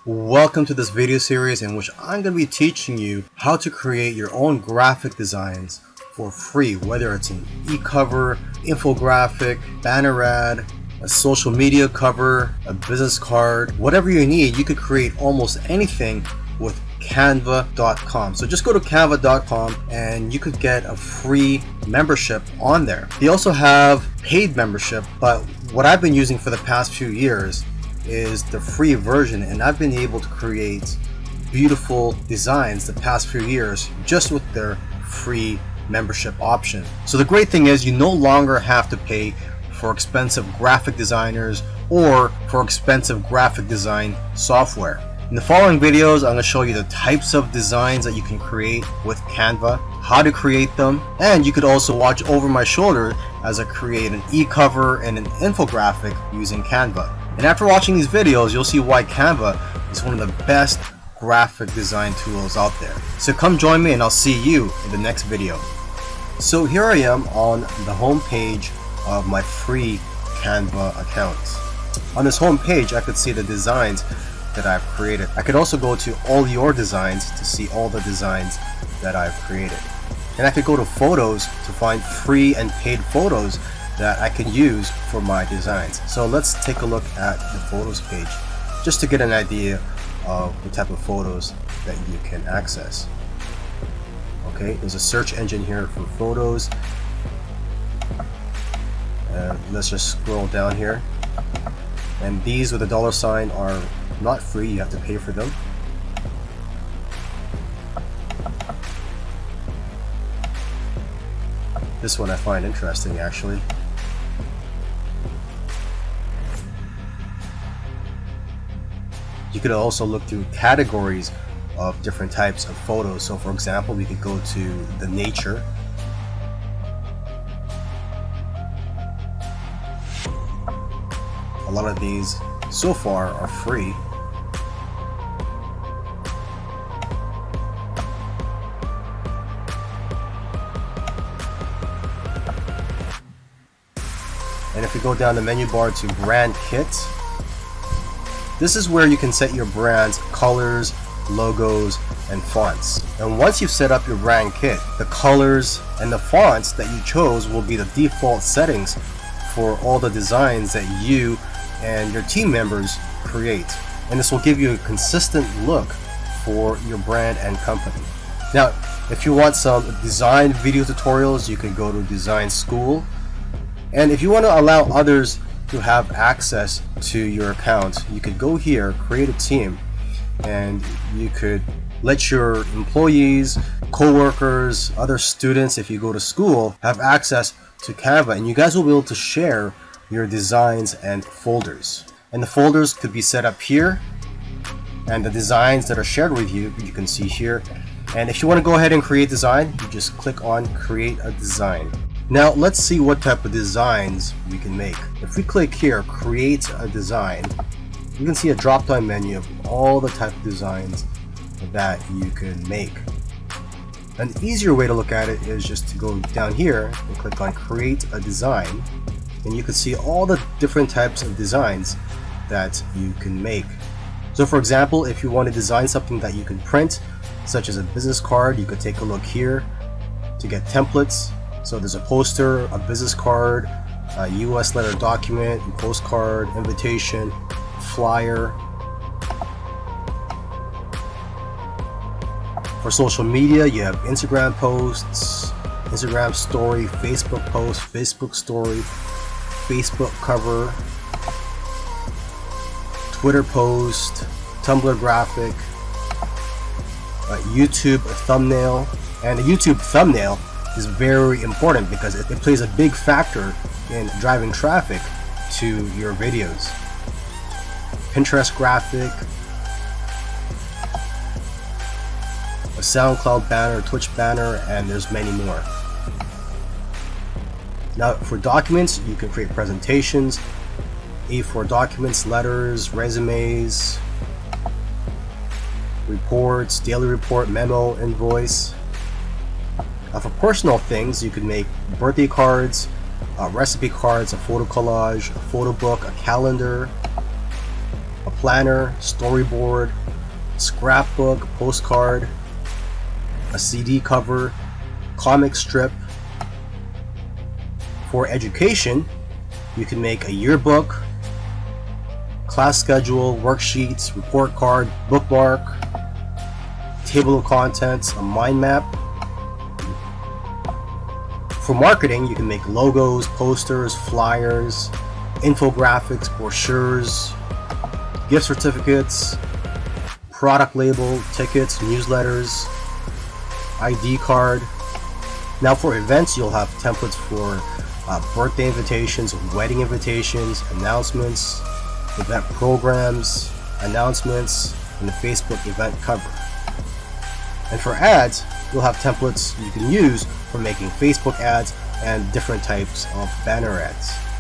Welcome to this video series in which I'm going to be teaching you how to create your own graphic designs for free, whether it's an e-cover, infographic, banner ad, a social media cover, a business card, whatever you need. You could create almost anything with Canva.com. So just go to Canva.com and you could get a free membership on there. They also have paid membership, but what I've been using for the past few years is the free version, and I've been able to create beautiful designs the past few years just with their free membership option. So the great thing is you no longer have to pay for expensive graphic designers or for expensive graphic design software. In the following videos, I'm going to show you the types of designs that you can create with Canva, how to create them, and you could also watch over my shoulder as I create an e-cover and an infographic using Canva. And after watching these videos, you'll see why Canva is one of the best graphic design tools out there. So come join me and I'll see you in the next video. So here I am on the home page of my free Canva account. On this home page, I could see the designs that I've created. I could also go to all your designs to see all the designs that I've created. And I could go to photos to find free and paid photos that I can use for my designs. So let's take a look at the photos page just to get an idea of the type of photos that you can access. Okay, there's a search engine here for photos. Let's just scroll down here. And these with a dollar sign are not free, you have to pay for them. This one I find interesting actually. You could also look through categories of different types of photos. So for example, we could go to the nature. A lot of these so far are free. And if we go down the menu bar to brand kit, this is where you can set your brand's colors, logos, and fonts. And once you've set up your brand kit, the colors and the fonts that you chose will be the default settings for all the designs that you and your team members create. And this will give you a consistent look for your brand and company. Now, if you want some design video tutorials, you can go to Design School. And if you want to allow others to have access to your account, you could go here, create a team, and you could let your employees, co-workers, other students, if you go to school, have access to Canva, and you guys will be able to share your designs and folders. And the folders could be set up here, and the designs that are shared with you, you can see here. And if you want to go ahead and create design, you just click on create a design. Now let's see what type of designs we can make. If we click here, create a design, you can see a drop-down menu of all the type of designs that you can make. An easier way to look at it is just to go down here and click on create a design, and you can see all the different types of designs that you can make. So for example, if you want to design something that you can print, such as a business card, you could take a look here to get templates. So there's a poster, a business card, a US letter document, a postcard, invitation, flyer. For social media, you have Instagram posts, Instagram story, Facebook post, Facebook story, Facebook cover, Twitter post, Tumblr graphic, YouTube thumbnail. And the YouTube thumbnail is very important because it plays a big factor in driving traffic to your videos. Pinterest graphic, a SoundCloud banner, Twitch banner, and there's many more. Now for documents, you can create presentations, A4 documents, letters, resumes, reports, daily report, memo, invoice. For personal things, you can make birthday cards, recipe cards, a photo collage, a photo book, a calendar, a planner, storyboard, scrapbook, postcard, a CD cover, comic strip. For education, you can make a yearbook, class schedule, worksheets, report card, bookmark, table of contents, a mind map. For marketing, you can make logos, posters, flyers, infographics, brochures, gift certificates, product label, tickets, newsletters, ID card. Now for events, you'll have templates for birthday invitations, wedding invitations, announcements, event programs, announcements, and the Facebook event cover. And for ads, you'll have templates you can use for making Facebook ads and different types of banner ads.